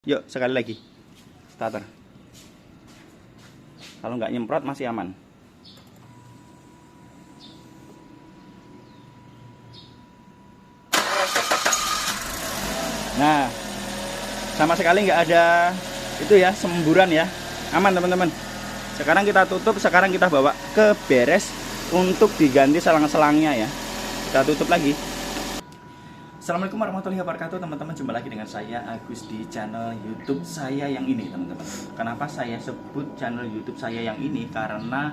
Yuk, sekali lagi. Starter. Kalau nggak nyemprot masih aman. Nah, sama sekali nggak ada itu ya, semburan ya. Aman teman-teman. Sekarang kita tutup, sekarang kita bawa ke beres untuk diganti selang-selangnya ya. Kita tutup lagi. Assalamualaikum warahmatullahi wabarakatuh teman-teman. Jumpa lagi dengan saya Agus di channel YouTube saya yang ini teman-teman. Kenapa saya sebut channel YouTube saya yang ini? Karena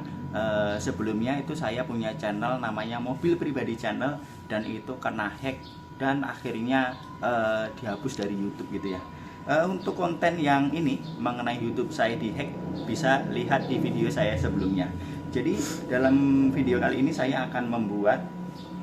sebelumnya itu saya punya channel namanya Mobil Pribadi Channel, dan itu kena hack dan akhirnya dihapus dari YouTube gitu ya. Untuk konten yang ini mengenai YouTube saya dihack, bisa lihat di video saya sebelumnya. Jadi dalam video kali ini saya akan membuat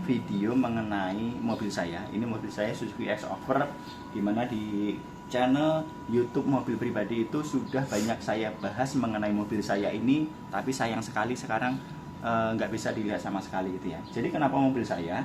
video mengenai mobil saya. Ini mobil saya Suzuki X-Over, dimana di channel YouTube Mobil Pribadi itu sudah banyak saya bahas mengenai mobil saya ini, tapi sayang sekali sekarang nggak bisa dilihat sama sekali gitu ya. Jadi kenapa mobil saya?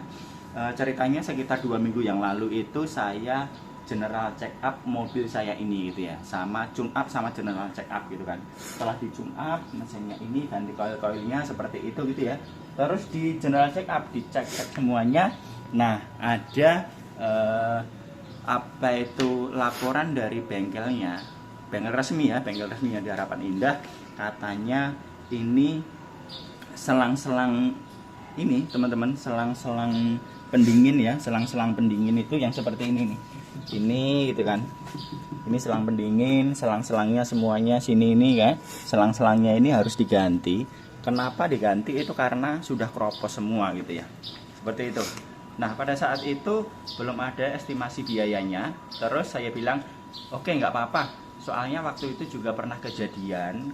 Ceritanya sekitar 2 minggu yang lalu itu saya general check up mobil saya ini gitu ya, sama tune up sama general check up gitu kan. Setelah di tune up mesinnya ini, ganti koil-koilnya seperti itu gitu ya. Terus di general check up dicek semuanya. Nah, ada apa itu laporan dari bengkelnya, bengkel resmi ya, bengkel resmi di Harapan Indah. Katanya ini selang-selang ini teman-teman, selang-selang pendingin ya, selang-selang pendingin itu yang seperti ini nih. Ini gitu kan, ini selang pendingin, selang-selangnya semuanya sini ini kan, selang-selangnya ini harus diganti. Kenapa diganti? Itu karena sudah keropos semua gitu ya, seperti itu. Nah, pada saat itu belum ada estimasi biayanya. Terus saya bilang oke, nggak apa-apa, soalnya waktu itu juga pernah kejadian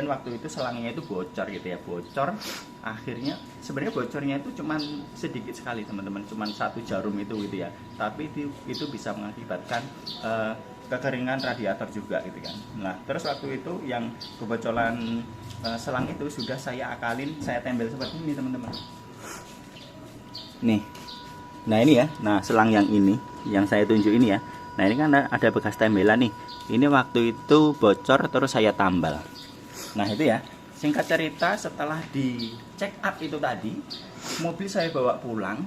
waktu itu selangnya itu bocor gitu ya, bocor. Akhirnya sebenarnya bocornya itu cuman sedikit sekali teman-teman, cuman 1 jarum itu gitu ya, tapi itu bisa mengakibatkan kekeringan radiator juga gitu kan. Nah, terus waktu itu yang kebocoran selang itu sudah saya akalin, saya tempel seperti ini teman-teman. Nih, nah ini ya, nah selang yang ini yang saya tunjuk ini ya. Nah, ini kan ada bekas tembelan nih. Ini waktu itu bocor terus saya tambal. Nah, itu ya. Singkat cerita, setelah di check up itu tadi, mobil saya bawa pulang.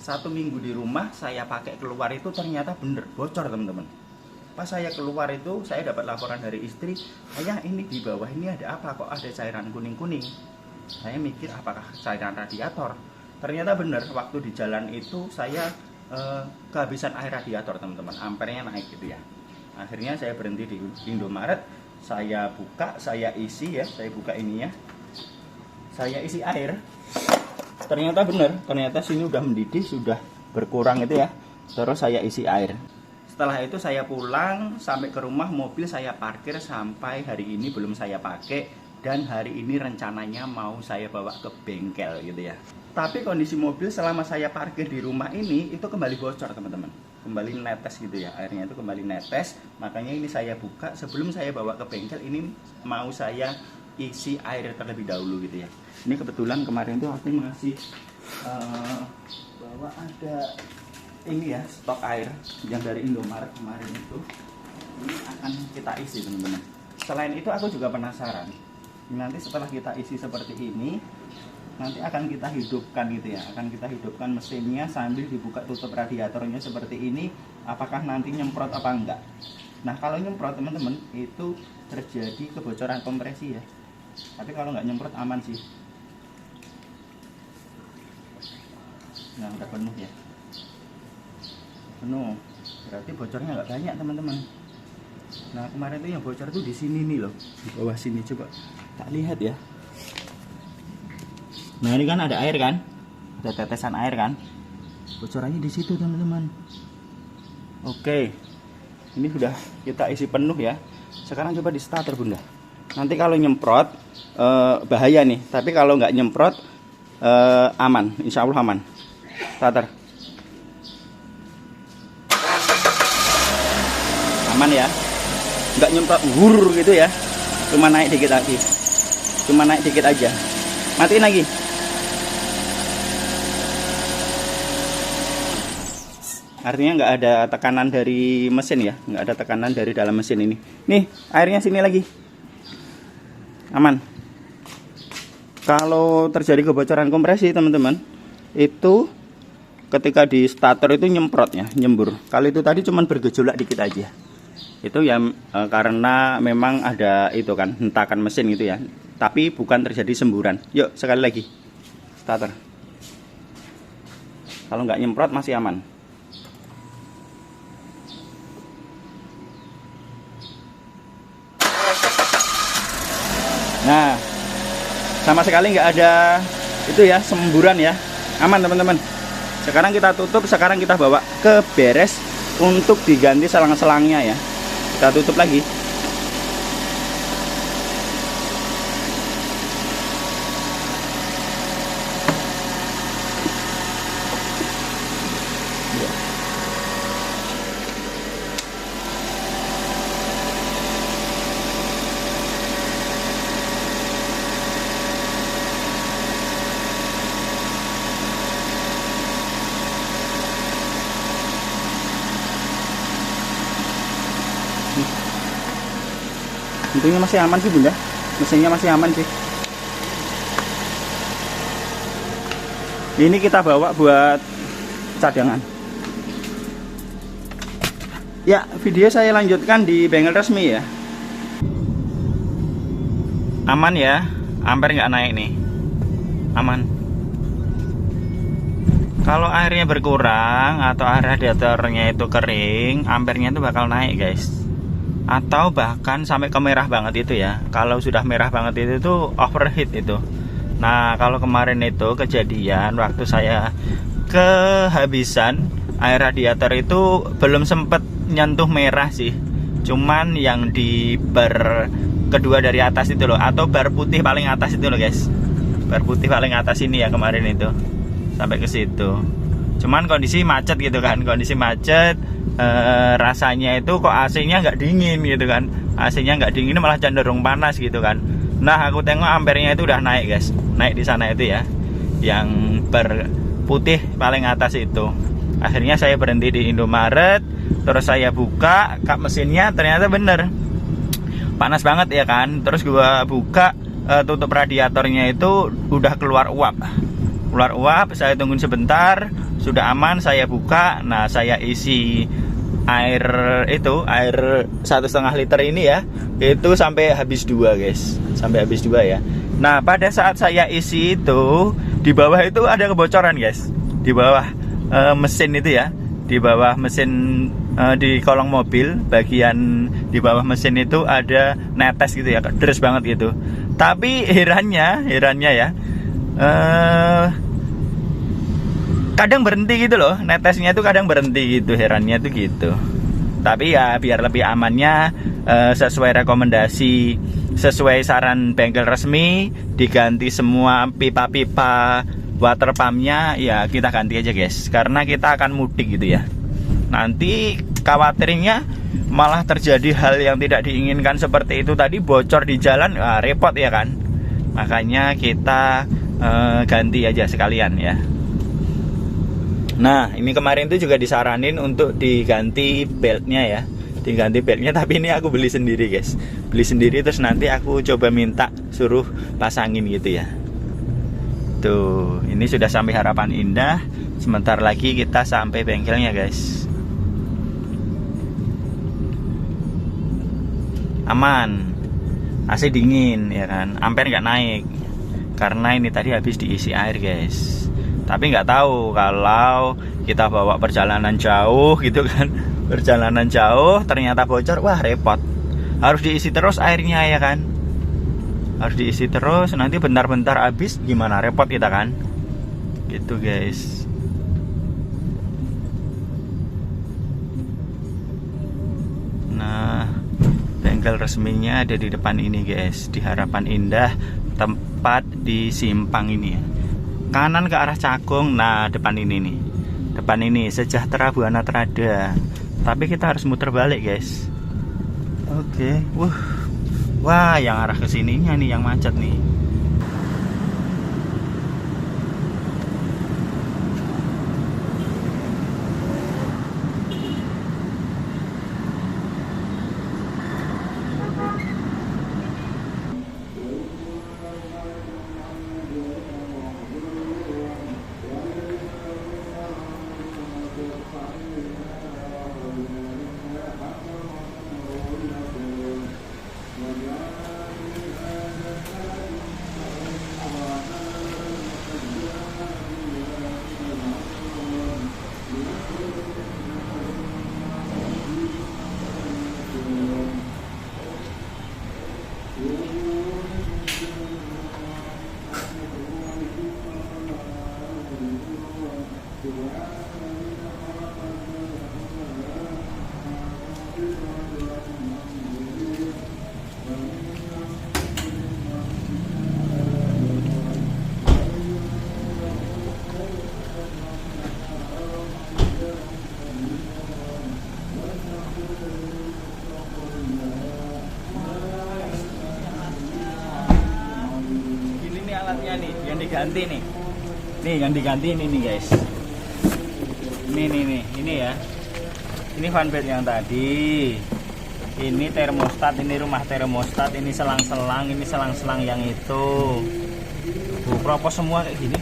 1 minggu di rumah saya pakai keluar itu ternyata bener bocor teman-teman. Pas saya keluar itu saya dapat laporan dari istri, "Ayah, ini di bawah ini ada apa? Kok ada cairan kuning-kuning?" Saya mikir apakah cairan radiator. Ternyata bener, waktu di jalan itu saya kehabisan air radiator teman-teman, ampernya naik gitu ya. Akhirnya saya berhenti di Indomaret, saya buka, saya isi ya, saya buka ini ya, saya isi air. Ternyata benar, ternyata sini udah mendidih, sudah berkurang itu ya. Terus saya isi air. Setelah itu saya pulang, sampai ke rumah mobil saya parkir sampai hari ini belum saya pakai, dan hari ini rencananya mau saya bawa ke bengkel gitu ya. Tapi kondisi mobil selama saya parkir di rumah ini itu kembali bocor teman-teman, kembali netes gitu ya, airnya itu kembali netes. Makanya ini saya buka, sebelum saya bawa ke bengkel ini mau saya isi air terlebih dahulu gitu ya. Ini kebetulan kemarin tuh aku masih bawa ada ini ya, stok air yang dari Indomaret kemarin itu. Ini akan kita isi teman-teman. Selain itu aku juga penasaran, nanti setelah kita isi seperti ini, nanti akan kita hidupkan gitu ya, akan kita hidupkan mesinnya sambil dibuka tutup radiatornya seperti ini. Apakah nanti nyemprot apa enggak? Nah, kalau nyemprot teman-teman itu terjadi kebocoran kompresi ya, tapi kalau nggak nyemprot aman sih. Nah, udah penuh ya, penuh, berarti bocornya nggak banyak teman-teman. Nah, kemarin tuh yang bocor tuh di sini nih loh, di bawah sini, coba tak lihat ya. Nah, ini kan ada air kan, ada tetesan air kan, bocorannya di situ teman-teman. Oke, ini sudah kita isi penuh ya. Sekarang coba di starter bunda. Nanti kalau nyemprot bahaya nih, tapi kalau nggak nyemprot aman, insya Allah aman. Starter aman ya, nggak nyemprot wur gitu ya, cuma naik dikit lagi, cuma naik dikit aja. Matiin lagi. Artinya nggak ada tekanan dari mesin ya, nggak ada tekanan dari dalam mesin ini. Nih airnya sini lagi, aman. Kalau terjadi kebocoran kompresi teman-teman, itu ketika di starter itu nyemprot ya, nyembur. Kali itu tadi cuman bergejolak dikit aja. Itu ya karena memang ada itu kan hentakan mesin gitu ya. Tapi bukan terjadi semburan. Yuk sekali lagi starter. Kalau nggak nyemprot masih aman. Nah, sama sekali nggak ada itu ya semburan ya, aman teman-teman. Sekarang kita tutup, sekarang kita bawa ke beres untuk diganti selang-selangnya ya. Kita tutup lagi. Untungnya masih aman sih bunda, mesinnya masih aman sih. Ini kita bawa buat cadangan. Ya, video saya lanjutkan di bengkel resmi ya. Aman ya, ampere nggak naik nih, aman. Kalau airnya berkurang atau air radiatornya itu kering, ampernya itu bakal naik guys. Atau bahkan sampai ke merah banget itu ya. Kalau sudah merah banget itu tuh overheat itu. Nah kalau kemarin itu kejadian waktu saya kehabisan air radiator itu belum sempet nyentuh merah sih. Cuman yang di bar kedua dari atas itu loh, atau bar putih paling atas itu loh guys. Bar putih paling atas ini ya kemarin itu sampai ke situ. Cuman kondisi macet gitu kan, kondisi macet. Rasanya itu kok AC-nya nggak dingin gitu kan, AC-nya nggak dingin malah cenderung panas gitu kan. Nah aku tengok ampernya itu udah naik guys, naik di sana itu ya, yang berputih paling atas itu. Akhirnya saya berhenti di Indomaret, terus saya buka kap mesinnya, ternyata bener panas banget ya kan. Terus gua buka tutup radiatornya itu udah keluar uap, saya tungguin sebentar, sudah aman, saya buka. Nah saya isi air itu, air 1,5 liter ini ya, itu sampai habis 2 guys, sampai habis 2 ya. Nah pada saat saya isi itu, di bawah itu ada kebocoran guys, di bawah mesin itu ya, di bawah mesin di kolong mobil, bagian di bawah mesin itu ada netes gitu ya, deres banget gitu. Tapi herannya ya, kadang berhenti gitu loh, netesnya itu kadang berhenti gitu, herannya tuh gitu. Tapi ya biar lebih amannya, sesuai rekomendasi, sesuai saran bengkel resmi, diganti semua pipa-pipa water pumpnya ya, kita ganti aja guys, karena kita akan mudik gitu ya. Nanti khawatirnya malah terjadi hal yang tidak diinginkan seperti itu tadi, bocor di jalan, repot ya kan. Makanya kita ganti aja sekalian ya. Nah ini kemarin tuh juga disaranin untuk diganti beltnya ya, diganti beltnya, tapi ini aku beli sendiri guys, beli sendiri, terus nanti aku coba minta suruh pasangin gitu ya. Tuh ini sudah sampai Harapan Indah, sebentar lagi kita sampai bengkelnya guys. Aman, AC dingin ya kan, ampere nggak naik karena ini tadi habis diisi air guys. Tapi nggak tahu kalau kita bawa perjalanan jauh gitu kan, perjalanan jauh ternyata bocor, wah repot. Harus diisi terus airnya ya kan, harus diisi terus, nanti bentar-bentar habis gimana, repot kita kan, gitu guys. Nah bengkel resminya ada di depan ini guys, di Harapan Indah, tempat di simpang ini ya. Kanan ke arah Cakung, nah depan ini nih, depan ini Sejahtera Buana Trada. Tapi kita harus muter balik guys. Oke, wah yang arah ke sininya nih yang macet nih. Alatnya nih yang diganti nih yang diganti ini nih guys, ini ya, ini fanbelt yang tadi, ini termostat, ini rumah termostat, ini selang-selang, ini selang-selang yang itu propos semua kayak gini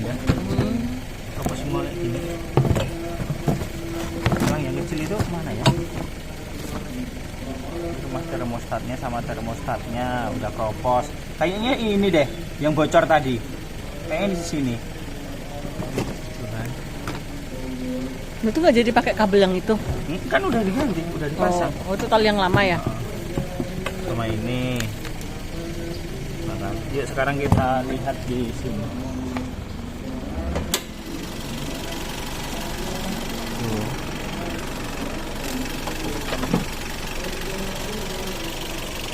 ya. Propos semua kayak gini. Selang yang kecil itu mana ya? Rumah termostatnya sama termostatnya udah propos. Kayaknya ini deh yang bocor tadi. Kayaknya di sini. Itu nggak jadi pakai kabel yang itu? Kan udah diganti, udah dipasang. Oh, itu tali yang lama ya? Sama ini. Nah, yuk sekarang kita lihat di sini.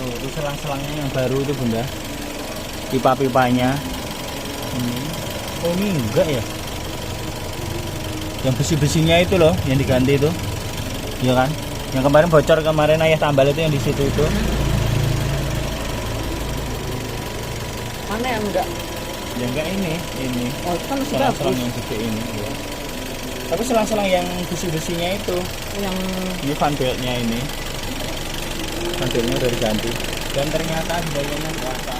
Itu selang-selangnya yang baru itu bunda, pipa-pipanya ini. Oh ini enggak ya, yang besi-besinya itu loh yang diganti itu ya kan, yang kemarin bocor kemarin ayah tambal itu yang di situ itu. Mana yang enggak? Ya enggak ini Oh itu kan masih selang-selang bagus yang gede ini ya. Tapi selang-selang yang besi-besinya itu yang ini fanbeltnya, ini fanbeltnya udah diganti dan ternyata biayanya berapa?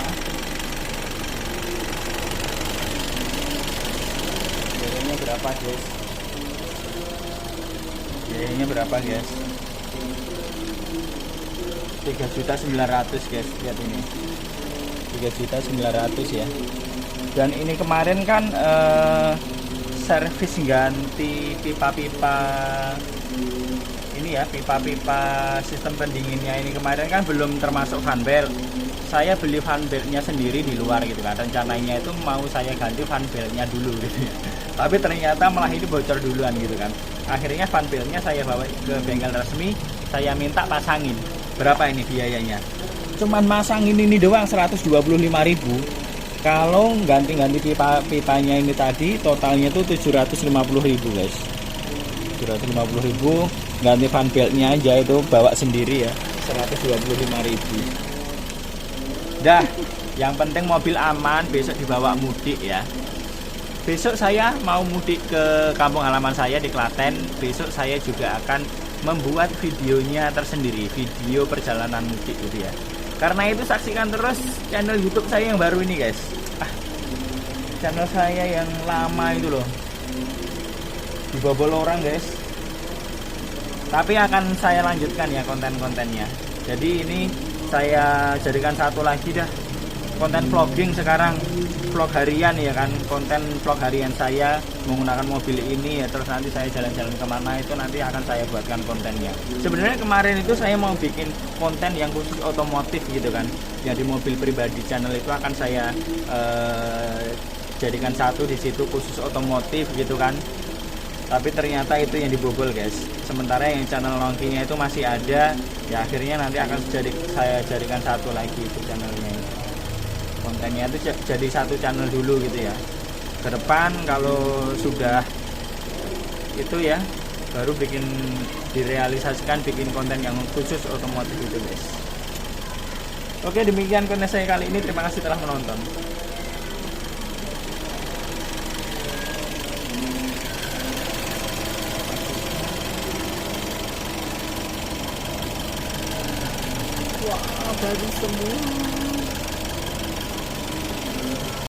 Biayanya berapa guys? Biayanya berapa guys? 3.900.000 guys, lihat ini 3.900.000 ya. Dan ini kemarin kan servis ganti pipa-pipa ini ya, pipa-pipa sistem pendinginnya ini kemarin kan belum termasuk fanbelt. Saya beli fanbeltnya sendiri di luar gitu kan, rencananya itu mau saya ganti fanbeltnya dulu gitu ya. Tapi ternyata malah ini bocor duluan gitu kan. Akhirnya fanbeltnya saya bawa ke bengkel resmi, saya minta pasangin. Berapa ini biayanya? Cuman masangin ini doang 125.000. Kalau ganti-ganti pipa-pipanya ini tadi totalnya tuh 750.000 guys. 750.000. Ganti fanbeltnya aja itu bawa sendiri ya 125.000. Dah, yang penting mobil aman, besok dibawa mudik ya. Besok saya mau mudik ke kampung halaman saya di Klaten. Besok saya juga akan membuat videonya tersendiri, video perjalanan mudik gitu ya. Karena itu saksikan terus channel YouTube saya yang baru ini guys. Channel saya yang lama itu loh dibobol orang guys. Tapi akan saya lanjutkan ya konten-kontennya. Jadi ini saya jadikan satu lagi dah, konten vlogging sekarang, vlog harian ya kan, konten vlog harian saya menggunakan mobil ini ya. Terus nanti saya jalan-jalan kemana itu nanti akan saya buatkan kontennya. Sebenarnya kemarin itu saya mau bikin konten yang khusus otomotif gitu kan, yang di mobil pribadi. Channel itu akan saya jadikan satu di situ khusus otomotif gitu kan. Tapi ternyata itu yang dibobol guys. Sementara yang channel nongkinya itu masih ada. Ya akhirnya nanti akan saya jadikan satu lagi itu channelnya. Kontennya itu jadi satu channel dulu gitu ya. Ke depan kalau sudah itu ya baru direalisasikan bikin konten yang khusus otomotif itu guys. Oke, demikian konten saya kali ini. Terima kasih telah menonton. wah baru semua.